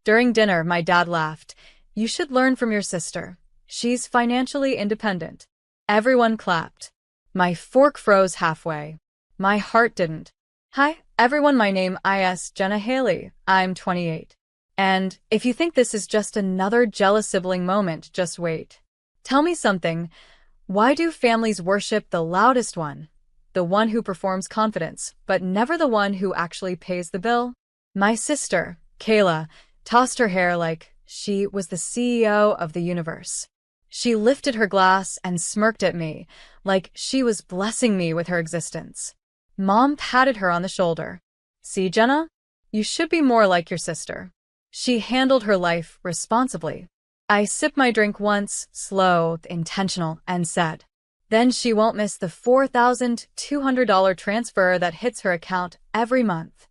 During dinner, my dad laughed. You should learn from your sister. She's financially independent. Everyone clapped. My fork froze halfway. My heart didn't. Hi, everyone, my name is Jenna Haley. I'm 28. And if you think this is just another jealous sibling moment, just wait. Tell me something. Why do families worship the loudest one? The one who performs confidence, but never the one who actually pays the bill? My sister, Kayla, tossed her hair like she was the CEO of the universe. She lifted her glass and smirked at me, like she was blessing me with her existence. Mom patted her on the shoulder. See, Jenna? You should be more like your sister. She handled her life responsibly. I sipped my drink once, slow, intentional, and said, then she won't miss the $4,200 transfer that hits her account every month.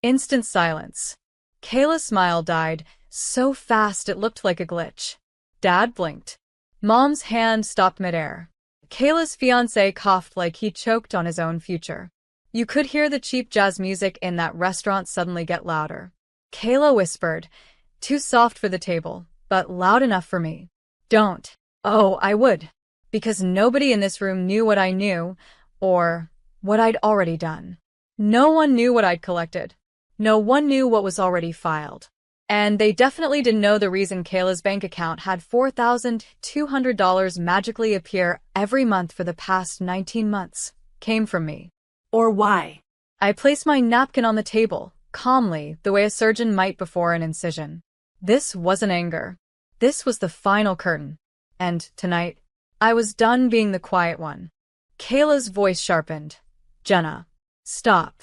Instant silence. Kayla's smile died so fast it looked like a glitch. Dad blinked. Mom's hand stopped midair. Kayla's fiancé coughed like he choked on his own future. You could hear the cheap jazz music in that restaurant suddenly get louder. Kayla whispered, too soft for the table, but loud enough for me. Don't. Oh, I would. Because nobody in this room knew what I knew, or what I'd already done. No one knew what I'd collected. No one knew what was already filed. And they definitely didn't know the reason Kayla's bank account had $4,200 magically appear every month for the past 19 months came from me. Or why? I placed my napkin on the table, calmly, the way a surgeon might before an incision. This wasn't anger. This was the final curtain. And tonight, I was done being the quiet one. Kayla's voice sharpened. Jenna, stop.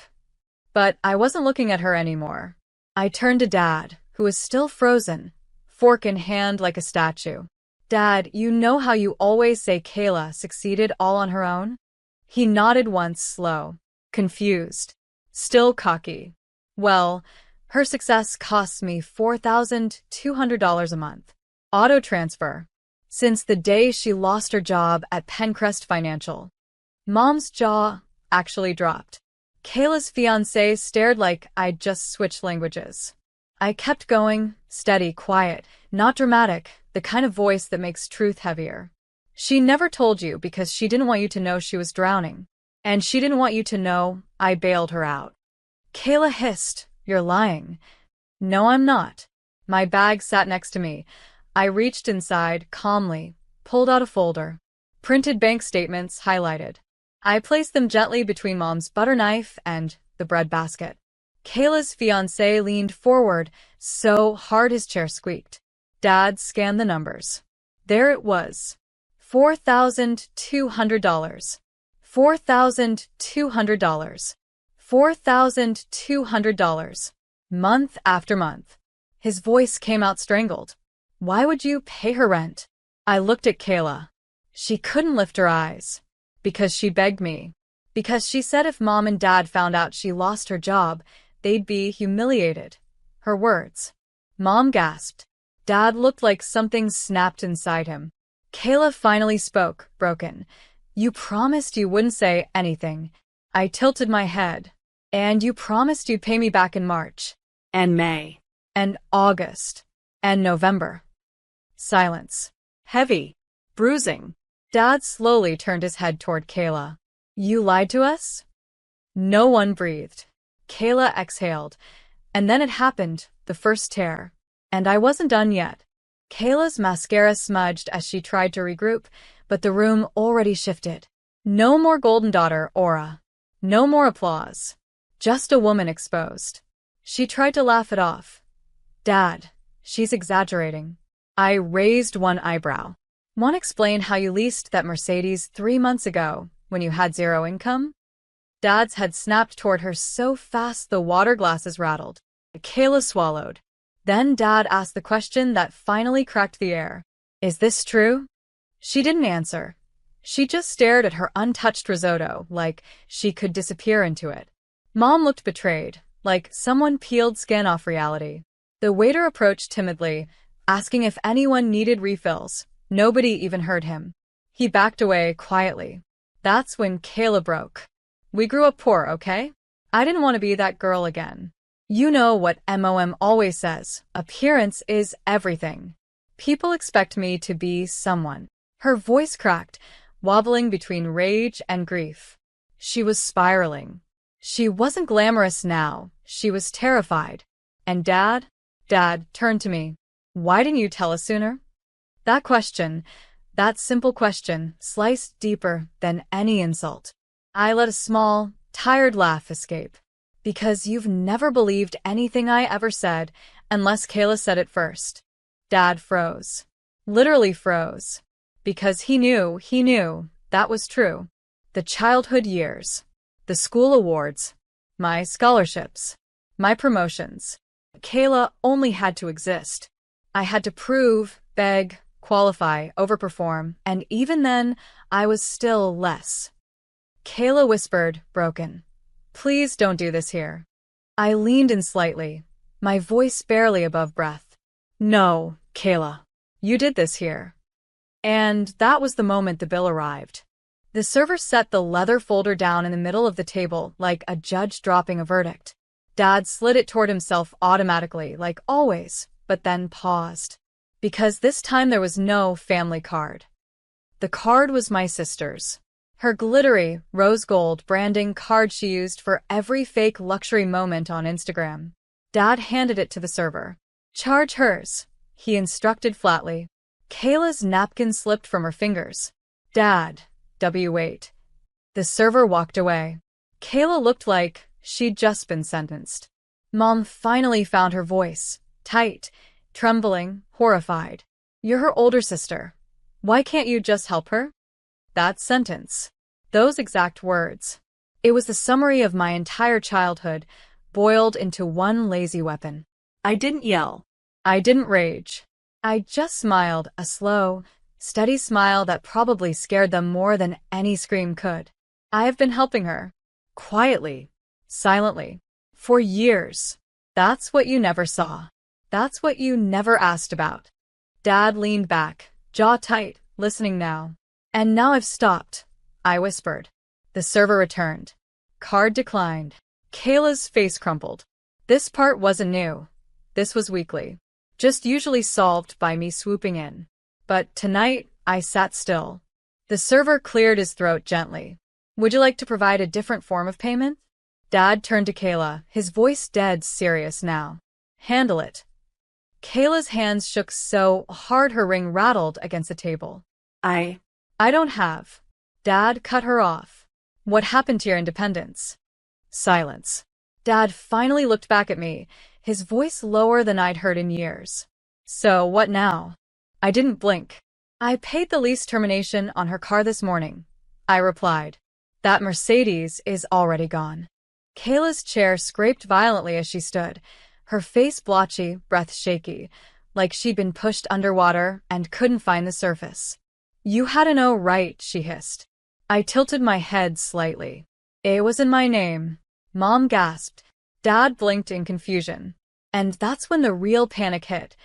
But I wasn't looking at her anymore. I turned to Dad, who was still frozen, fork in hand like a statue. Dad, you know how you always say Kayla succeeded all on her own? He nodded once, slow, confused, still cocky. Well, her success costs me $4,200 a month. Auto transfer. Since the day she lost her job at Pencrest Financial. Mom's jaw actually dropped. Kayla's fiancé stared like I'd just switched languages. I kept going, steady, quiet, not dramatic, the kind of voice that makes truth heavier. She never told you because she didn't want you to know she was drowning. And she didn't want you to know I bailed her out. Kayla hissed, you're lying. No, I'm not. My bag sat next to me. I reached inside, calmly, pulled out a folder. Printed bank statements, highlighted. I placed them gently between Mom's butter knife and the bread basket. Kayla's fiancé leaned forward so hard his chair squeaked. Dad scanned the numbers. There it was. $4,200. $4,200. $4,200. Month after month. His voice came out strangled. Why would you pay her rent? I looked at Kayla. She couldn't lift her eyes. Because she begged me. Because she said if Mom and Dad found out she lost her job, they'd be humiliated. Her words. Mom gasped. Dad looked like something snapped inside him. Kayla finally spoke, broken. You promised you wouldn't say anything. I tilted my head. And you promised you'd pay me back in March. And May. And August. And November. Silence. Heavy. Bruising. Dad slowly turned his head toward Kayla. You lied to us? No one breathed. Kayla exhaled. And then it happened, the first tear. And I wasn't done yet. Kayla's mascara smudged as she tried to regroup, but the room already shifted. No more golden daughter aura. No more applause. Just a woman exposed. She tried to laugh it off. Dad, she's exaggerating. I raised one eyebrow. Want to explain how you leased that Mercedes 3 months ago when you had zero income? Dad's head snapped toward her so fast the water glasses rattled. Kayla swallowed. Then Dad asked the question that finally cracked the air. Is this true? She didn't answer. She just stared at her untouched risotto like she could disappear into it. Mom looked betrayed, like someone peeled skin off reality. The waiter approached timidly, asking if anyone needed refills. Nobody even heard him. He backed away quietly. That's when Kayla broke. We grew up poor, okay? I didn't want to be that girl again. You know what MOM always says, appearance is everything. People expect me to be someone. Her voice cracked, wobbling between rage and grief. She was spiraling. She wasn't glamorous now, she was terrified. And Dad turned to me. Why didn't you tell us sooner? That question, that simple question, sliced deeper than any insult. I let a small, tired laugh escape. Because you've never believed anything I ever said, unless Kayla said it first. Dad froze. Literally froze. Because he knew, that was true. The childhood years. The school awards. My scholarships. My promotions. Kayla only had to exist. I had to prove, beg, qualify, overperform, and even then, I was still less. Kayla whispered, broken. Please don't do this here. I leaned in slightly, my voice barely above breath. No, Kayla. You did this here. And that was the moment the bill arrived. The server set the leather folder down in the middle of the table like a judge dropping a verdict. Dad slid it toward himself automatically, like always, but then paused. Because this time there was no family card. The card was my sister's. Her glittery, rose gold branding card she used for every fake luxury moment on Instagram. Dad handed it to the server. Charge hers, he instructed flatly. Kayla's napkin slipped from her fingers. Dad, wait. The server walked away. Kayla looked like she'd just been sentenced. Mom finally found her voice, tight, trembling, horrified. You're her older sister. Why can't you just help her? That sentence. Those exact words. It was the summary of my entire childhood, boiled into one lazy weapon. I didn't yell. I didn't rage. I just smiled, a slow, steady smile that probably scared them more than any scream could. I have been helping her. Quietly. Silently. For years. That's what you never saw. That's what you never asked about. Dad leaned back, jaw tight, listening now. And now I've stopped, I whispered. The server returned. Card declined. Kayla's face crumpled. This part wasn't new. This was weekly. Just usually solved by me swooping in. But tonight, I sat still. The server cleared his throat gently. Would you like to provide a different form of payment? Dad turned to Kayla, his voice dead serious now. Handle it. Kayla's hands shook so hard her ring rattled against the table. I don't have. Dad cut her off. What happened to your independence? Silence. Dad finally looked back at me, his voice lower than I'd heard in years. So what now? I didn't blink. I paid the lease termination on her car this morning, I replied. That Mercedes is already gone. Kayla's chair scraped violently as she stood, her face blotchy, breath shaky, like she'd been pushed underwater and couldn't find the surface. You had no right, she hissed. I tilted my head slightly. It was in my name. Mom gasped. Dad blinked in confusion. And that's when the real panic hit.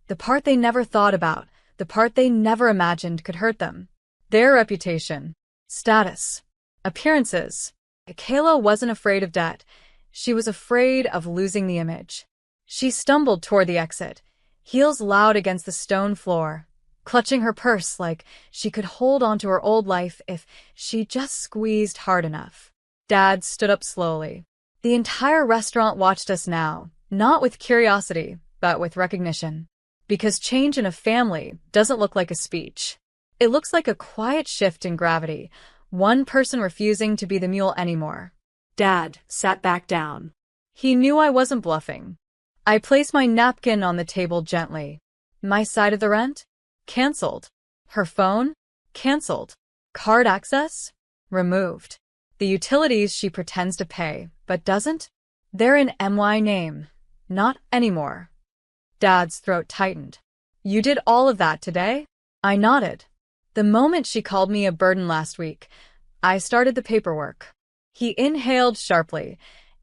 The part they never thought about, the part they never imagined could hurt them. Their reputation. Status. Appearances. Kayla wasn't afraid of debt. She was afraid of losing the image. She stumbled toward the exit, heels loud against the stone floor, clutching her purse like she could hold onto her old life if she just squeezed hard enough. Dad stood up slowly. The entire restaurant watched us now, not with curiosity, but with recognition. Because change in a family doesn't look like a speech. It looks like a quiet shift in gravity, one person refusing to be the mule anymore. Dad sat back down. He knew I wasn't bluffing. I placed my napkin on the table gently. My side of the rent? Cancelled. Her phone? Cancelled. Card access? Removed. The utilities she pretends to pay, but doesn't? They're in MY name. Not anymore. Dad's throat tightened. You did all of that today? I nodded. The moment she called me a burden last week, I started the paperwork. He inhaled sharply,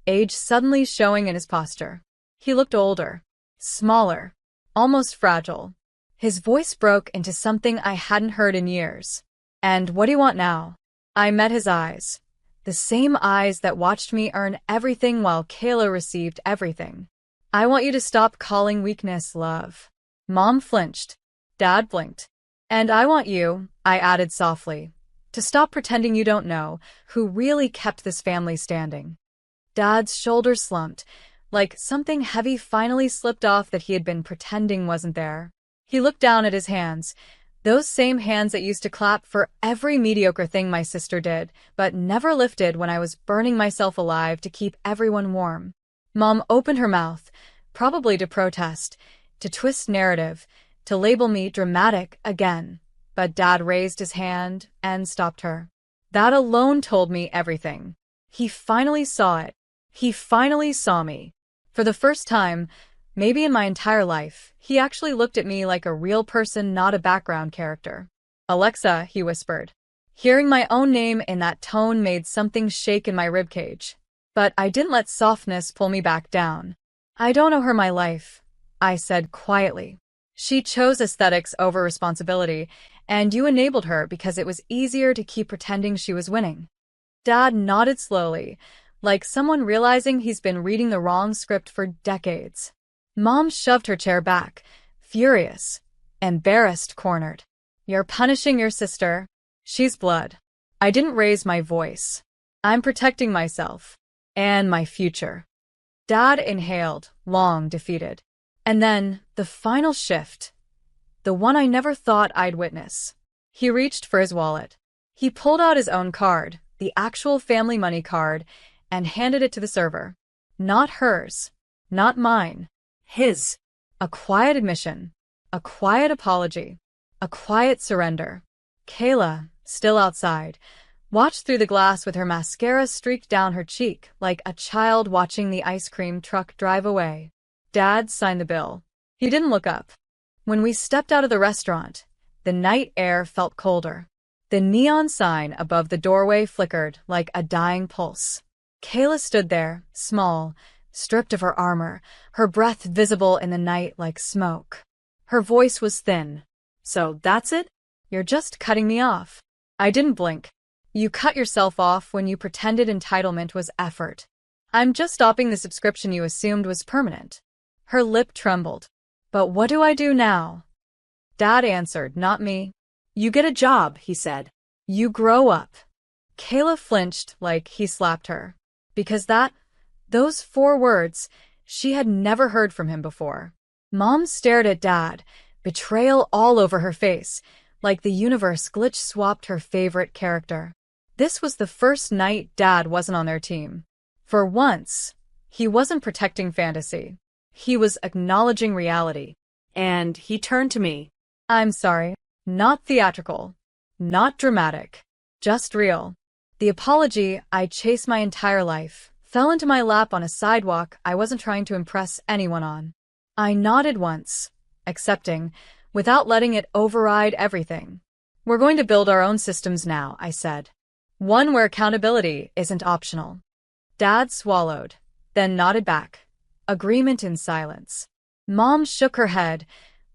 age suddenly showing in his posture. He looked older, smaller, almost fragile. His voice broke into something I hadn't heard in years. And what do you want now? I met his eyes. The same eyes that watched me earn everything while Kayla received everything. I want you to stop calling weakness love. Mom flinched. Dad blinked. And I want you, I added softly, to stop pretending you don't know who really kept this family standing. Dad's shoulders slumped, like something heavy finally slipped off that he had been pretending wasn't there. He looked down at his hands, those same hands that used to clap for every mediocre thing my sister did, but never lifted when I was burning myself alive to keep everyone warm. Mom opened her mouth, probably to protest, to twist narrative, to label me dramatic again, but Dad raised his hand and stopped her. That alone told me everything. He finally saw it. He finally saw me. For the first time, maybe in my entire life, he actually looked at me like a real person, not a background character. Alexa, he whispered. Hearing my own name in that tone made something shake in my ribcage. But I didn't let softness pull me back down. I don't owe her my life, I said quietly. She chose aesthetics over responsibility, and you enabled her because it was easier to keep pretending she was winning. Dad nodded slowly, like someone realizing he's been reading the wrong script for decades. Mom shoved her chair back, furious, embarrassed, cornered. You're punishing your sister. She's blood. I didn't raise my voice. I'm protecting myself. And my future. Dad inhaled, long defeated. And then, the final shift. The one I never thought I'd witness. He reached for his wallet. He pulled out his own card, the actual family money card, and handed it to the server. Not hers. Not mine. His. A quiet admission. A quiet apology. A quiet surrender. Kayla, still outside, watched through the glass with her mascara streaked down her cheek like a child watching the ice cream truck drive away. Dad signed the bill. He didn't look up. When we stepped out of the restaurant, the night air felt colder. The neon sign above the doorway flickered like a dying pulse. Kayla stood there, small, stripped of her armor, her breath visible in the night like smoke. Her voice was thin. So that's it? You're just cutting me off. I didn't blink. You cut yourself off when you pretended entitlement was effort. I'm just stopping the subscription you assumed was permanent. Her lip trembled. But what do I do now? Dad answered, not me. You get a job, he said. You grow up. Kayla flinched like he slapped her. Because those 4 words, she had never heard from him before. Mom stared at Dad, betrayal all over her face, like the universe glitch-swapped her favorite character. This was the first night Dad wasn't on their team. For once, he wasn't protecting fantasy. He was acknowledging reality. And he turned to me. I'm sorry. Not theatrical. Not dramatic. Just real. The apology I chased my entire life fell into my lap on a sidewalk I wasn't trying to impress anyone on. I nodded once, accepting, without letting it override everything. We're going to build our own systems now, I said. One where accountability isn't optional. Dad swallowed, then nodded back. Agreement in silence. Mom shook her head,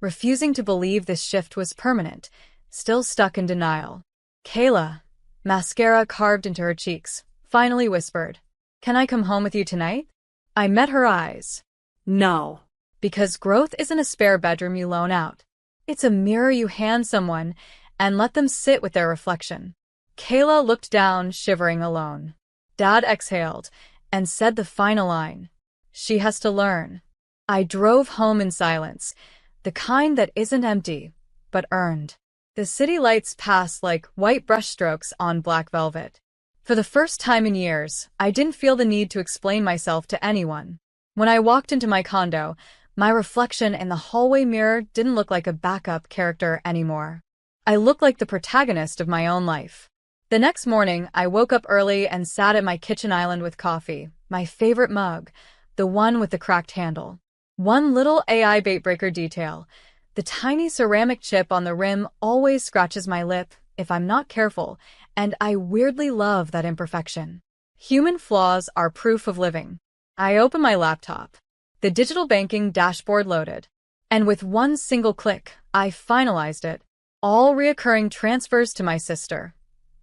refusing to believe this shift was permanent, still stuck in denial. Kayla, mascara carved into her cheeks, finally whispered, Can I come home with you tonight? I met her eyes. No. Because growth isn't a spare bedroom you loan out. It's a mirror you hand someone and let them sit with their reflection. Kayla looked down, shivering alone. Dad exhaled and said the final line. She has to learn. I drove home in silence, the kind that isn't empty, but earned. The city lights passed like white brushstrokes on black velvet. For the first time in years, I didn't feel the need to explain myself to anyone. When I walked into my condo, my reflection in the hallway mirror didn't look like a backup character anymore. I looked like the protagonist of my own life. The next morning, I woke up early and sat at my kitchen island with coffee, my favorite mug, the one with the cracked handle. One little AI baitbreaker detail. The tiny ceramic chip on the rim always scratches my lip if I'm not careful, and I weirdly love that imperfection. Human flaws are proof of living. I open my laptop. The digital banking dashboard loaded. And with one single click, I finalized it. All reoccurring transfers to my sister.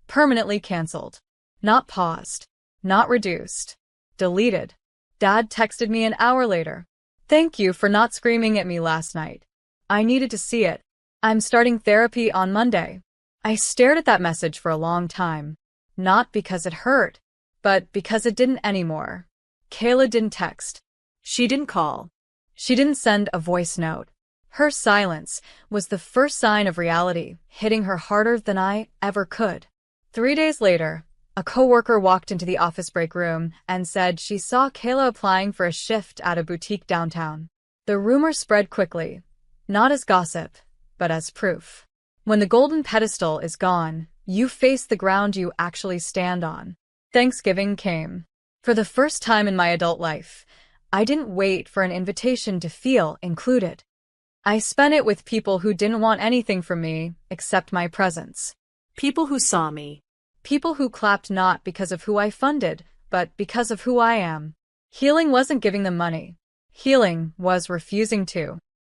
Permanently canceled. Not paused. Not reduced. Deleted. Dad texted me an hour later. Thank you for not screaming at me last night. I needed to see it. I'm starting therapy on Monday. I stared at that message for a long time. Not because it hurt, but because it didn't anymore. Kayla didn't text. She didn't call. She didn't send a voice note. Her silence was the first sign of reality, hitting her harder than I ever could. 3 days later, a coworker walked into the office break room and said she saw Kayla applying for a shift at a boutique downtown. The rumor spread quickly, not as gossip, but as proof. When the golden pedestal is gone, you face the ground you actually stand on. Thanksgiving came. For the first time in my adult life, I didn't wait for an invitation to feel included. I spent it with people who didn't want anything from me except my presence. People who saw me. People who clapped not because of who I funded, but because of who I am. Healing wasn't giving them money. Healing was refusing to.